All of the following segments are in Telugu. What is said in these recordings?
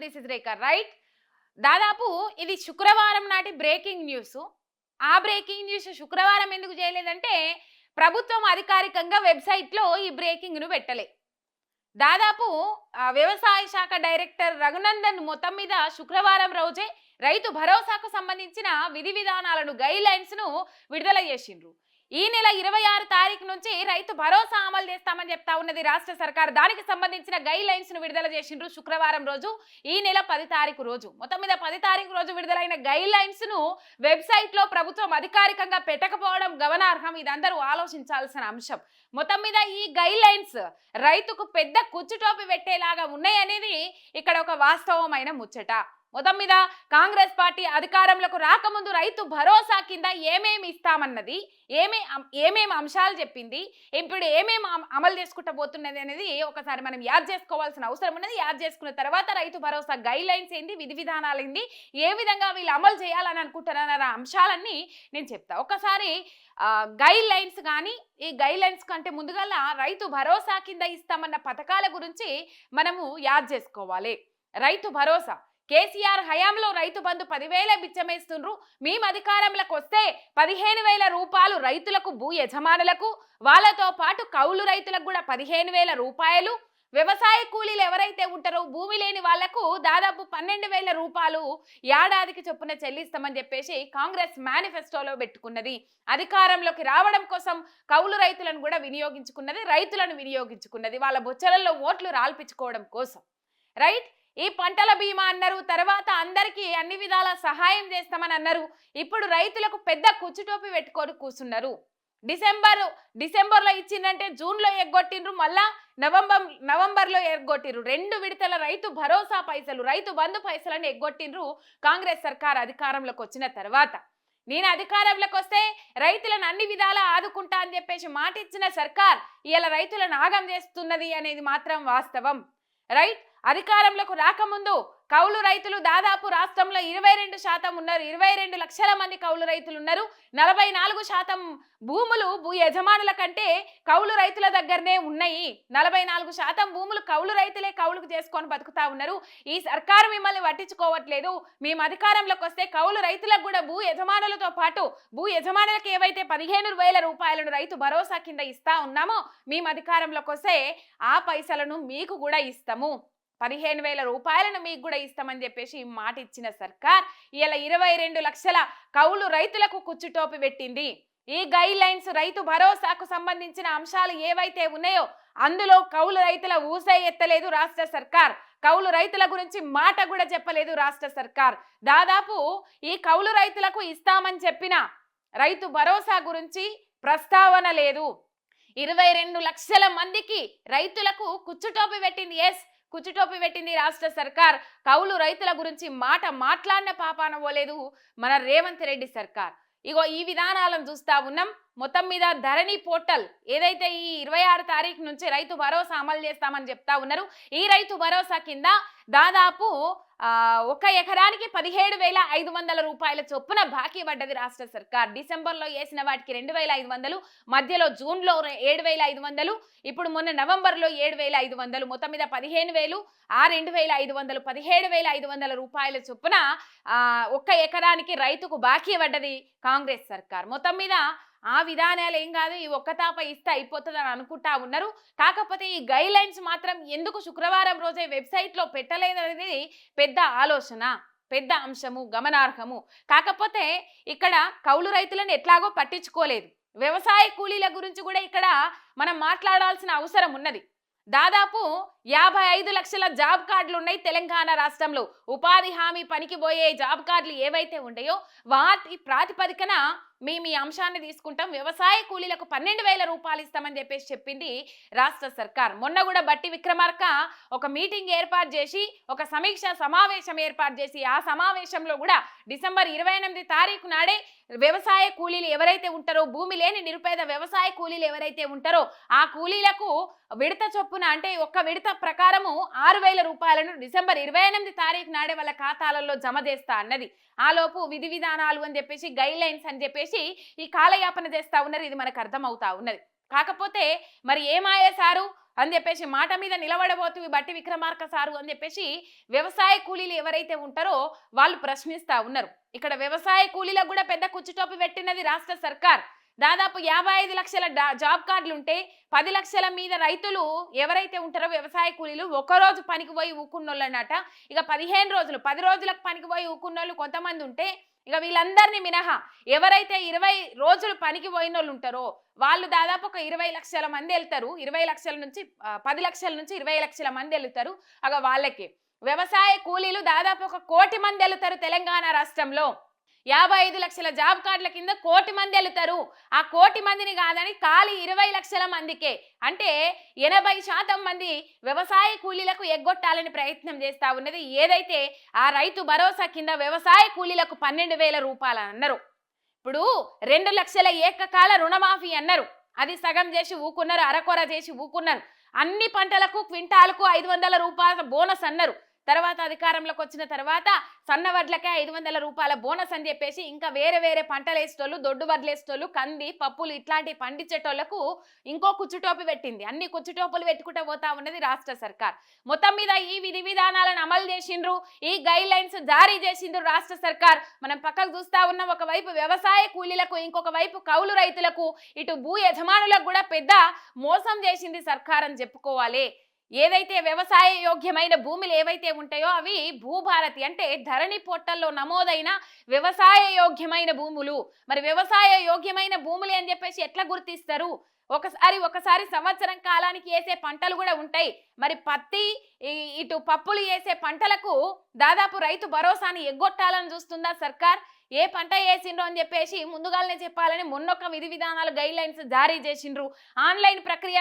This is Rekha right. దాదాపు ఇది శుక్రవారం నాటి బ్రేకింగ్ న్యూస్. ఆ బ్రేకింగ్ న్యూస్ శుక్రవారం ఎందుకు చేయలేదంటే ప్రభుత్వం అధికారికంగా వెబ్సైట్లో ఈ బ్రేకింగ్ను పెట్టలే. దాదాపు వ్యవసాయ శాఖ డైరెక్టర్ రఘునందన్ మొత్తం మీద శుక్రవారం రోజే రైతు భరోసాకు సంబంధించిన విధి విధానాలను గైడ్ లైన్స్ ను విడుదల చేసిండ్రు. ఈ నెల 26 తారీఖు నుంచి రైతు భరోసా అమలు చేస్తామని చెప్తా ఉన్నది రాష్ట్ర సర్కార్. దానికి సంబంధించిన గైడ్ లైన్స్ ను విడుదల చేసిండ్రు శుక్రవారం రోజు. ఈ నెల 10 తారీఖు రోజు మొత్తం మీద 10 తారీఖు రోజు విడుదలైన గైడ్ లైన్స్ ను వెబ్సైట్ లో ప్రభుత్వం అధికారికంగా పెట్టకపోవడం గమనార్హం. ఇది అందరూ ఆలోచించాల్సిన అంశం. మొత్తం మీద ఈ గైడ్ లైన్స్ రైతుకు పెద్ద కుచ్చుటోపి పెట్టేలాగా ఉన్నాయనేది ఇక్కడ ఒక వాస్తవమైన ముచ్చట. మొత్తం మీద కాంగ్రెస్ పార్టీ అధికారంలోకి రాకముందు రైతు భరోసా కింద ఏమేమి ఇస్తామన్నది, ఏమేమి అంశాలు చెప్పింది, ఇప్పుడు ఏమేమి అమలు చేసుకుంటూ పోతున్నది అనేది ఒకసారి మనం యాద్ చేసుకోవాల్సిన అవసరం ఉన్నది. యాద్ చేసుకున్న తర్వాత రైతు భరోసా గైడ్ లైన్స్ ఏంది, విధి విధానాలు ఏంది, ఏ విధంగా వీళ్ళు అమలు చేయాలని అనుకుంటున్నారన్న అంశాలన్నీ నేను చెప్తా. ఒకసారి గైడ్ లైన్స్ కానీ ఈ గైడ్ లైన్స్ కంటే ముందుగా రైతు భరోసా కింద ఇస్తామన్న పథకాల గురించి మనము యాద్ చేసుకోవాలి. రైతు భరోసా కేసీఆర్ హయాంలో రైతు బంధు 10,000 బిచ్చమేస్తుండ్రు. మేము అధికారంలోకి వస్తే 15,000 రూపాయలు రైతులకు, భూ యజమానులకు, వాళ్ళతో పాటు కౌలు రైతులకు కూడా 15,000 రూపాయలు, వ్యవసాయ కూలీలు ఎవరైతే ఉంటారో భూమి లేని వాళ్లకు దాదాపు 12,000 రూపాయలు ఏడాదికి చొప్పున చెల్లిస్తామని చెప్పేసి కాంగ్రెస్ మేనిఫెస్టోలో పెట్టుకున్నది. అధికారంలోకి రావడం కోసం కౌలు రైతులను కూడా వినియోగించుకున్నది, రైతులను వినియోగించుకున్నది వాళ్ళ బొచ్చలలో ఓట్లు రాల్పించుకోవడం కోసం. రైట్. ఈ పంటల బీమా అన్నారు, తర్వాత అందరికీ అన్ని విధాల సహాయం చేస్తామని అన్నారు. ఇప్పుడు రైతులకు పెద్ద కుచ్చుటోపి పెట్టుకొని కూర్చున్నారు. డిసెంబర్లో ఇచ్చిందంటే జూన్లో ఎగ్గొట్టిండ్రు, మళ్ళా నవంబర్లో ఎగ్గొట్టిండ్రు. 2 విడతల రైతు భరోసా పైసలు, రైతు బంధు పైసలను ఎగ్గొట్టిండ్రు కాంగ్రెస్ సర్కార్ అధికారంలోకి వచ్చిన తర్వాత. నేను అధికారంలోకి వస్తే రైతులను అన్ని విధాలా ఆదుకుంటా అని చెప్పేసి మాట ఇచ్చిన సర్కార్ ఇలా రైతులను ఆగం చేస్తున్నది అనేది మాత్రం వాస్తవం. రైట్. అధికారంలోకి రాకముందు కౌలు రైతులు దాదాపు రాష్ట్రంలో 22% ఉన్నారు. 22 లక్షల మంది కౌలు రైతులు ఉన్నారు. 44% భూములు భూ యజమానుల కంటే కౌలు రైతుల దగ్గరనే ఉన్నాయి. 44% భూములు కౌలు రైతులే కౌలుకు చేసుకొని బతుకుతా ఉన్నారు. ఈ సర్కారు మిమ్మల్ని పట్టించుకోవట్లేదు. మేము అధికారంలోకి వస్తే కౌలు రైతులకు కూడా భూ యజమానులతో పాటు భూ యజమానులకు ఏవైతే 15,000 రూపాయలను రైతు భరోసా కింద ఇస్తా ఉన్నామో మేము అధికారంలోకి వస్తే ఆ పైసలను మీకు కూడా ఇస్తాము, 15,000 రూపాయలను మీకు కూడా ఇస్తామని చెప్పేసి మాట ఇచ్చిన సర్కార్ ఇలా 22 లక్షల కౌలు రైతులకు కుచ్చుటోపి పెట్టింది. ఈ గైడ్ లైన్స్ రైతు భరోసాకు సంబంధించిన అంశాలు ఏవైతే ఉన్నాయో అందులో కౌలు రైతుల ఊసే ఎత్తలేదు రాష్ట్ర సర్కార్. కౌలు రైతుల గురించి మాట కూడా చెప్పలేదు రాష్ట్ర సర్కార్. దాదాపు ఈ కౌలు రైతులకు ఇస్తామని చెప్పిన రైతు భరోసా గురించి ప్రస్తావన లేదు. 22 లక్షల మందికి రైతులకు కుచ్చుటోపి పెట్టింది. కుచ్చుటోపి పెట్టింది రాష్ట్ర సర్కార్. కౌలు రైతుల గురించి మాట మాట్లాడిన పాపాన పోలేదు మన రేవంత్ రెడ్డి సర్కార్. ఇగో ఈ విధానాలను చూస్తా ఉన్నాం. మొత్తం మీద ధరణి పోర్టల్ ఏదైతే ఈ 26 తారీఖు నుంచి రైతు భరోసా అమలు చేస్తామని చెప్తా ఉన్నారు. ఈ రైతు భరోసా కింద దాదాపు 1 ఎకరానికి 17,500 రూపాయల చొప్పున బాకీ పడ్డది రాష్ట్ర సర్కార్. డిసెంబర్లో వేసిన వాటికి 2,500, మధ్యలో జూన్లో 7,500, ఇప్పుడు మొన్న నవంబర్లో 7,500, మొత్తం మీద 15,000, ఆ 2,500, 17,500 రూపాయల చొప్పున 1 ఎకరానికి రైతుకు బాకీ పడ్డది కాంగ్రెస్ సర్కార్. మొత్తం మీద ఆ విధానాలు ఏం కాదు, ఈ ఒక్క తాప ఇస్తే అయిపోతుందని అనుకుంటా ఉన్నారు. కాకపోతే ఈ గైడ్ లైన్స్ మాత్రం ఎందుకు శుక్రవారం రోజే వెబ్సైట్లో పెట్టలేదనేది పెద్ద ఆలోచన, పెద్ద అంశము, గమనార్హము. కాకపోతే ఇక్కడ కౌలు రైతులను ఎట్లాగో పట్టించుకోలేదు. వ్యవసాయ కూలీల గురించి కూడా ఇక్కడ మనం మాట్లాడాల్సిన అవసరం ఉన్నది. దాదాపు 55 లక్షల జాబ్ కార్డులు ఉన్నాయి తెలంగాణ రాష్ట్రంలో. ఉపాధి హామీ పనికి పోయే జాబ్ కార్డులు ఏవైతే ఉన్నాయో వాటి ప్రాతిపదికన మేము ఈ అంశాన్ని తీసుకుంటాం. వ్యవసాయ కూలీలకు 12,000 రూపాయలు ఇస్తామని చెప్పేసి చెప్పింది రాష్ట్ర సర్కార్. మొన్న కూడా బట్టి విక్రమార్క ఒక మీటింగ్ ఏర్పాటు చేసి ఒక సమీక్ష సమావేశం ఏర్పాటు చేసి ఆ సమావేశంలో కూడా డిసెంబర్ 28 తారీఖు నాడే వ్యవసాయ కూలీలు ఎవరైతే ఉంటారో, భూమి లేని నిరుపేద వ్యవసాయ కూలీలు ఎవరైతే ఉంటారో ఆ కూలీలకు విడత చొప్పున అంటే ఒక్క విడత ప్రకారము 6,000 రూపాయలను డిసెంబర్ 28 తారీఖు నాడే వాళ్ళ ఖాతాలలో జమ చేస్తా అన్నది. ఆలోపు విధి విధానాలు అని చెప్పేసి గైడ్ లైన్స్ అని చెప్పేసి ఈ కాలయాపన చేస్తా ఉన్నారు. ఇది మనకు అర్థమవుతా ఉన్నది. కాకపోతే మరి ఏమాయే సారు అని చెప్పేసి మాట మీద నిలబడబోతు బట్టి విక్రమార్క సారు అని చెప్పేసి వ్యవసాయ కూలీలు ఎవరైతే ఉంటారో వాళ్ళు ప్రశ్నిస్తా ఉన్నారు. ఇక్కడ వ్యవసాయ కూలీలకు కూడా పెద్ద కుచ్చుటోపి పెట్టినది రాష్ట్ర సర్కార్. దాదాపు 55 లక్షల జాబ్ కార్డులు ఉంటే 10 లక్షల మీద రైతులు ఎవరైతే ఉంటారో వ్యవసాయ కూలీలు ఒకరోజు పనికి పోయి ఊకున్నోళ్ళనట. ఇక 15 రోజులు 10 రోజులకు పనికి పోయి ఊకున్నోళ్ళు కొంతమంది ఉంటే ఇక వీళ్ళందరినీ మినహా ఎవరైతే 20 రోజులు పనికి పోయిన వాళ్ళు ఉంటారో వాళ్ళు దాదాపు ఒక 20 లక్షల మంది వెళ్తారు. 20 లక్షల నుంచి 10 లక్షల నుంచి 20 లక్షల మంది వెళ్తారు. అగ వాళ్ళకి వ్యవసాయ కూలీలు దాదాపు 1 కోటి మంది వెళ్తారు. తెలంగాణ రాష్ట్రంలో 55 లక్షల జాబ్ కార్డుల కింద 1 కోటి మంది వెళ్తారు. ఆ 1 కోటి మందిని కాదని ఖాళీ 20 లక్షల మందికే అంటే 80% మంది వ్యవసాయ కూలీలకు ఎగ్గొట్టాలని ప్రయత్నం చేస్తా ఉన్నది. ఏదైతే ఆ రైతు భరోసా కింద వ్యవసాయ కూలీలకు 12,000 రూపాయలు అన్నారు. ఇప్పుడు 2 లక్షల ఏకకాల రుణమాఫీ అన్నారు. అది సగం చేసి ఊకున్నారు, అరకొర చేసి ఊకున్నారు. అన్ని పంటలకు క్వింటాలకు 500 రూపాయల బోనస్ అన్నారు. తర్వాత అధికారంలోకి వచ్చిన తర్వాత సన్న వడ్లకే 500 రూపాయల బోనస్ అని చెప్పేసి ఇంకా వేరే వేరే పంటలు వేసేటోళ్ళు, దొడ్డు వడ్లు వేసేటోళ్ళు, కంది పప్పులు ఇట్లాంటి పండించేటోళ్లకు ఇంకో కుచ్చుటోపి పెట్టింది. అన్ని కుచ్చుటోపులు పెట్టుకుంటూ పోతా ఉన్నది రాష్ట్ర సర్కార్. మొత్తం మీద ఈ విధి విధానాలను అమలు చేసిండ్రు, ఈ గైడ్ లైన్స్ జారీ చేసిండ్రు రాష్ట్ర సర్కార్. మనం పక్కకు చూస్తా ఉన్నాం. ఒకవైపు వ్యవసాయ కూలీలకు, ఇంకొక వైపు కౌలు రైతులకు, ఇటు భూ యజమానులకు కూడా పెద్ద మోసం చేసింది సర్కార్ అని చెప్పుకోవాలి. ఏదైతే వ్యవసాయ యోగ్యమైన భూములు ఏవైతే ఉంటాయో అవి భూభారతి అంటే ధరణి పోర్టల్లో నమోదైన వ్యవసాయ యోగ్యమైన భూములు. మరి వ్యవసాయ యోగ్యమైన భూములు అని చెప్పేసి ఎట్లా గుర్తిస్తారు? ఒకసారి సంవత్సరం కాలానికి వేసే పంటలు కూడా ఉంటాయి. మరి పత్తి ఇటు పప్పులు వేసే పంటలకు దాదాపు రైతు భరోసాని ఎగ్గొట్టాలని చూస్తుందా సర్కార్? ఏ పంట వేసిండ్రు అని చెప్పేసి ముందుగానే చెప్పాలని మొన్నొక విధి విధానాలు గైడ్ లైన్స్ జారీ చేసిండ్రు. ఆన్లైన్ ప్రక్రియ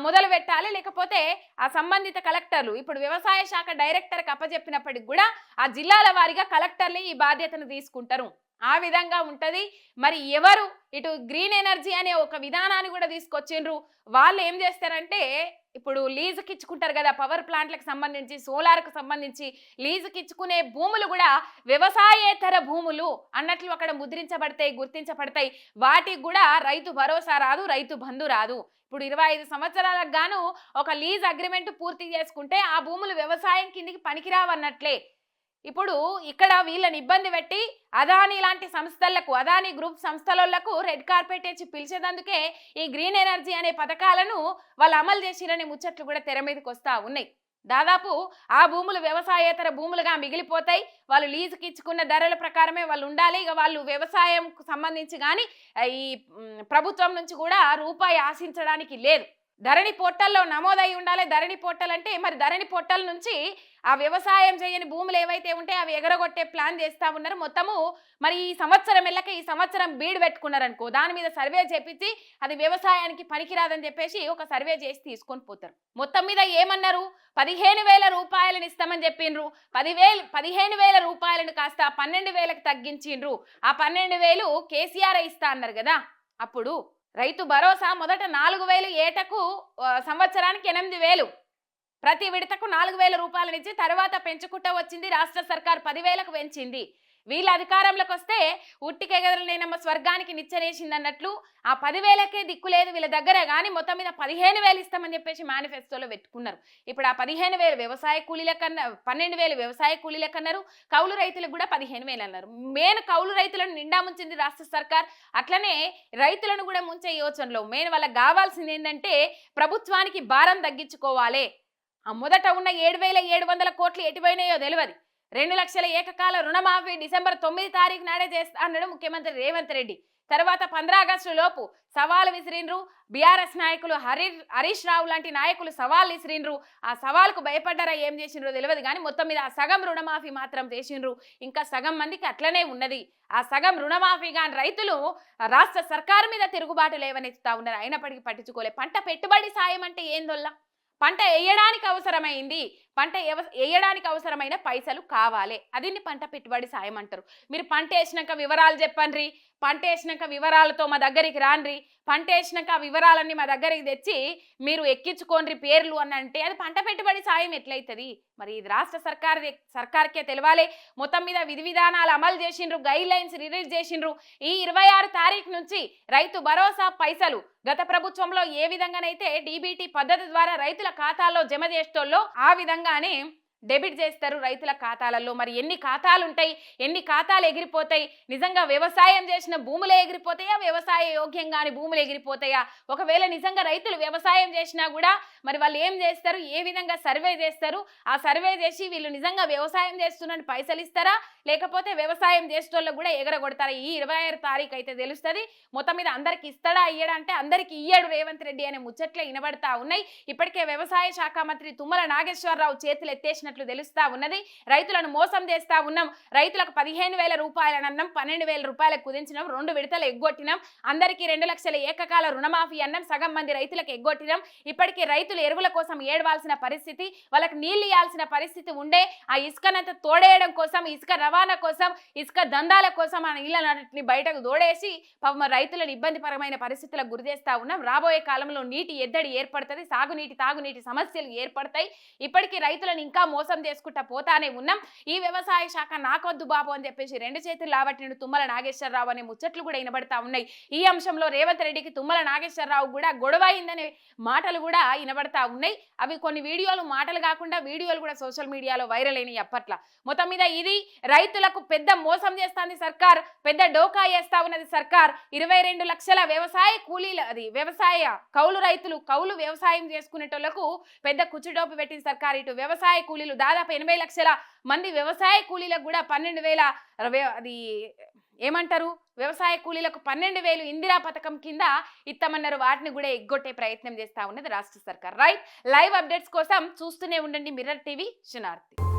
మొదలు పెట్టాలి, లేకపోతే ఆ సంబంధిత కలెక్టర్లు ఇప్పుడు వ్యవసాయ శాఖ డైరెక్టర్కి అప్పచెప్పినప్పటికి కూడా ఆ జిల్లాల వారీగా కలెక్టర్లే ఈ బాధ్యతను తీసుకుంటారు. ఆ విధంగా ఉంటది. మరి ఎవరు ఇటు గ్రీన్ ఎనర్జీ అనే ఒక విధానాన్ని కూడా తీసుకొచ్చిండ్రు. వాళ్ళు ఏం చేస్తారంటే ఇప్పుడు లీజుకి ఇచ్చుకుంటారు కదా, పవర్ ప్లాంట్లకు సంబంధించి, సోలార్కు సంబంధించి లీజుకి ఇచ్చుకునే భూములు కూడా వ్యవసాయేతర భూములు అన్నట్లు అక్కడ ముద్రించబడతాయి, గుర్తించబడతాయి. వాటికి కూడా రైతు భరోసా రాదు, రైతు బంధు రాదు. ఇప్పుడు 25 సంవత్సరాలకు గాను ఒక లీజ్ అగ్రిమెంట్ పూర్తి చేసుకుంటే ఆ భూములు వ్యవసాయం కిందికి పనికిరావన్నట్లే. ఇప్పుడు ఇక్కడ వీళ్ళని ఇబ్బంది పెట్టి అదానీ లాంటి సంస్థలకు, అదానీ గ్రూప్ సంస్థలకు రెడ్ కార్పెట్ ఇచ్చి పిలిచేందుకే ఈ గ్రీన్ ఎనర్జీ అనే పథకాలను వాళ్ళు అమలు చేసిరనే ముచ్చట్లు కూడా తెర మీదకి వస్తా ఉన్నాయి. దాదాపు ఆ భూములు వ్యవసాయేతర భూములుగా మిగిలిపోతాయి. వాళ్ళు లీజుకి ఇచ్చుకున్న ధరల ప్రకారమే వాళ్ళు ఉండాలి. ఇక వాళ్ళు వ్యవసాయంకు సంబంధించి కానీ ఈ ప్రభుత్వం నుంచి కూడా రూపాయి ఆశించడానికి లేదు. ధరణి పోర్టల్లో నమోదై ఉండాలి. ధరణి పోర్టల్ అంటే మరి ధరణి పోర్టల్ నుంచి ఆ వ్యవసాయం చేయని భూములు ఏవైతే ఉంటే అవి ఎగరగొట్టే ప్లాన్ చేస్తా ఉన్నారు. మొత్తము మరి ఈ సంవత్సరం బీడ్ పెట్టుకున్నారనుకో, దాని మీద సర్వే చేపించి అది వ్యవసాయానికి పనికిరాదని చెప్పేసి ఒక సర్వే చేసి తీసుకొని పోతారు. మొత్తం మీద ఏమన్నారు? 15,000 రూపాయలను ఇస్తామని చెప్పిండ్రు. 15,000 రూపాయలను కాస్త 12,000కి తగ్గించిండ్రు. ఆ 12,000 కేసీఆర్ ఇస్తా అన్నారు కదా. అప్పుడు రైతు భరోసా మొదట 4,000, ఏటకు సంవత్సరానికి 8,000, ప్రతి విడతకు 4,000 రూపాయలను ఇచ్చి తర్వాత పెంచుకుంటూ వచ్చింది రాష్ట్ర సర్కార్. 10,000కు పెంచింది. వీళ్ళ అధికారంలోకి వస్తే ఉట్టికెగదలనేనమ్మ స్వర్గానికి నిచ్చెనేసింది అన్నట్లు ఆ 10,000కే దిక్కు లేదు వీళ్ళ దగ్గర. కానీ మొత్తం మీద 15,000 ఇస్తామని చెప్పేసి మేనిఫెస్టోలో పెట్టుకున్నారు. ఇప్పుడు ఆ 15,000 వ్యవసాయ కూలీలకన్నా, 12,000 వ్యవసాయ కూలీలకన్నారు. కౌలు రైతులకు కూడా 15,000 అన్నారు. మెయిన్ కౌలు రైతులను నిండా ముంచింది రాష్ట్ర సర్కార్. అట్లనే రైతులను కూడా ముంచే యోచనలో మెయిన్ వాళ్ళకి కావాల్సింది ఏంటంటే ప్రభుత్వానికి భారం తగ్గించుకోవాలి. ఆ మొదట ఉన్న 7,700 కోట్లు ఎటుపోయినాయో తెలియదు. 2 లక్షల ఏకకాల రుణమాఫీ డిసెంబర్ 9 తారీఖు నాడే చేస్తా అన్నాడు ముఖ్యమంత్రి రేవంత్ రెడ్డి. తర్వాత 15 ఆగస్టు లోపు సవాలు విసిరిండ్రు. బీఆర్ఎస్ నాయకులు హరీష్ రావు లాంటి నాయకులు సవాల్ విసిరిండ్రు. ఆ సవాల్కు భయపడ్డారా ఏం చేసిండ్రో తెలియదు. కానీ మొత్తం మీద ఆ సగం రుణమాఫీ మాత్రం చేసిండ్రు. ఇంకా సగం మందికి అట్లనే ఉన్నది. ఆ సగం రుణమాఫీ కానీ రైతులు రాష్ట్ర సర్కారు మీద తిరుగుబాటు లేవనెత్తుతా ఉన్నారు. అయినప్పటికీ పట్టించుకోలే. పంట పెట్టుబడి సాయం అంటే ఏందొల్లా? పంట వేయడానికి అవసరమైంది, పంట వేయడానికి అవసరమైన పైసలు కావాలి, అదిని పంట పెట్టుబడి సాయం అంటారు. మీరు పంట వేసినాక వివరాలు చెప్పండి, పంట వేసినాక వివరాలతో మా దగ్గరికి రాండ్రి, పంట వేసినాక ఆ వివరాలన్నీ మా దగ్గరికి తెచ్చి మీరు ఎక్కించుకోండి పేర్లు అని అంటే అది పంట పెట్టుబడి సాయం ఎట్లయితుంది? మరి ఇది రాష్ట్ర సర్కార్కే తెలవాలి. మొత్తం మీద విధి విధానాలు అమలు చేసిండ్రు, గైడ్ లైన్స్ రిలీజ్ చేసిండ్రు. ఈ 26 తారీఖు నుంచి రైతు భరోసా పైసలు గత ప్రభుత్వంలో ఏ విధంగానైతే డీబీటీ పద్ధతి ద్వారా రైతుల ఖాతాల్లో జమ చేసేటోళ్ళో ఆ విధంగానే డెబిట్ చేస్తారు రైతుల ఖాతాలలో. మరి ఎన్ని ఖాతాలు ఉంటాయి, ఎన్ని ఖాతాలు ఎగిరిపోతాయి? నిజంగా వ్యవసాయం చేసిన భూములు ఎగిరిపోతాయా, వ్యవసాయ యోగ్యంగాని భూములు ఎగిరిపోతాయా? ఒకవేళ నిజంగా రైతులు వ్యవసాయం చేసినా కూడా మరి వాళ్ళు ఏం చేస్తారు, ఏ విధంగా సర్వే చేస్తారు? ఆ సర్వే చేసి వీళ్ళు నిజంగా వ్యవసాయం చేస్తున్నట్టు పైసలు ఇస్తారా, లేకపోతే వ్యవసాయం చేసేటోళ్ళకు కూడా ఎగరగొడతారా? ఈ 26 తారీఖు అయితే తెలుస్తుంది. మొత్తం మీద అందరికి ఇస్తాడా ఇయ్యడా అంటే అందరికి ఇయ్యాడు రేవంత్ రెడ్డి అనే ముచ్చట్లే వినబడతా ఉన్నాయి. ఇప్పటికే వ్యవసాయ శాఖ మంత్రి తుమ్మల నాగేశ్వరరావు చేతులు ఎత్తేసిన తెలుస్తా ఉన్నది. రైతులను మోసం చేస్తా ఉన్నాం, రైతులకు 15,000 రూపాయలనన్నాం, 12,000 రూపాయలకు కుదించినాం, 2 విడతలు ఎగ్గొట్టినాం, అందరికీ 2 లక్షల ఏకకాల రుణమాఫీ అన్నాం, సగం మంది రైతులకు ఎగ్గొట్టినాం. ఇప్పటికీ రైతులు ఎరువుల కోసం ఏడవాల్సిన పరిస్థితి, వాళ్ళకి నీళ్లు ఇవ్వాల్సిన పరిస్థితి ఉండే, ఆ ఇసుకనంతా తోడేయడం కోసం, ఇసుక రవాణా కోసం, ఇసుక దందాల కోసం ఆ నీళ్ళని బయటకు దోడేసి పాపం రైతులను ఇబ్బందికరమైన పరిస్థితులకు గురి చేస్తా ఉన్నాం. రాబోయే కాలంలో నీటి ఎద్దడి ఏర్పడుతుంది, సాగునీటి తాగునీటి సమస్యలు ఏర్పడతాయి. ఇప్పటికీ రైతులను ఇంకా మోసం చేసుకుంటా పోతానే ఉన్నాం. ఈ వ్యవసాయ శాఖ నాకొద్దు బాబు అని చెప్పేసి 2 చేతులు లావట్టిన తుమ్మల నాగేశ్వరరావు అనే ముచ్చట్లు కూడా వినబడతా ఉన్నాయి. ఈ అంశంలో రేవంత్ రెడ్డికి తుమ్మల నాగేశ్వరరావు కూడా గొడవ అయిందనే మాటలు కూడా వినబడతా ఉన్నాయి. అవి కొన్ని వీడియోలు మాటలు కాకుండా వీడియోలు కూడా సోషల్ మీడియాలో వైరల్ అయినాయి అప్పట్లో. మొత్తం మీద ఇది రైతులకు పెద్ద మోసం చేస్తుంది సర్కార్, పెద్ద డోకా వేస్తా ఉన్నది సర్కార్. 22 లక్షల వ్యవసాయ కూలీలు, అది వ్యవసాయ కౌలు రైతులు, కౌలు వ్యవసాయం చేసుకునేటోళ్లకు పెద్ద కుచ్చుడోపు పెట్టింది సర్కార్. ఇటు వ్యవసాయ కూలీలు దాదాపు 80 లక్షల మంది వ్యవసాయ కూలీలకు కూడా 12,000 అది ఏమంటారు వ్యవసాయ కూలీలకు 12,000 ఇందిరా పథకం కింద ఇస్తామన్నారు. వాటిని కూడా ఎగ్గొట్టే ప్రయత్నం చేస్తా ఉన్నది రాష్ట్ర సర్కార్. రైట్, లైవ్ అప్డేట్స్ కోసం చూస్తూనే ఉండండి మిర్రర్ టీవీ. శనార్థి.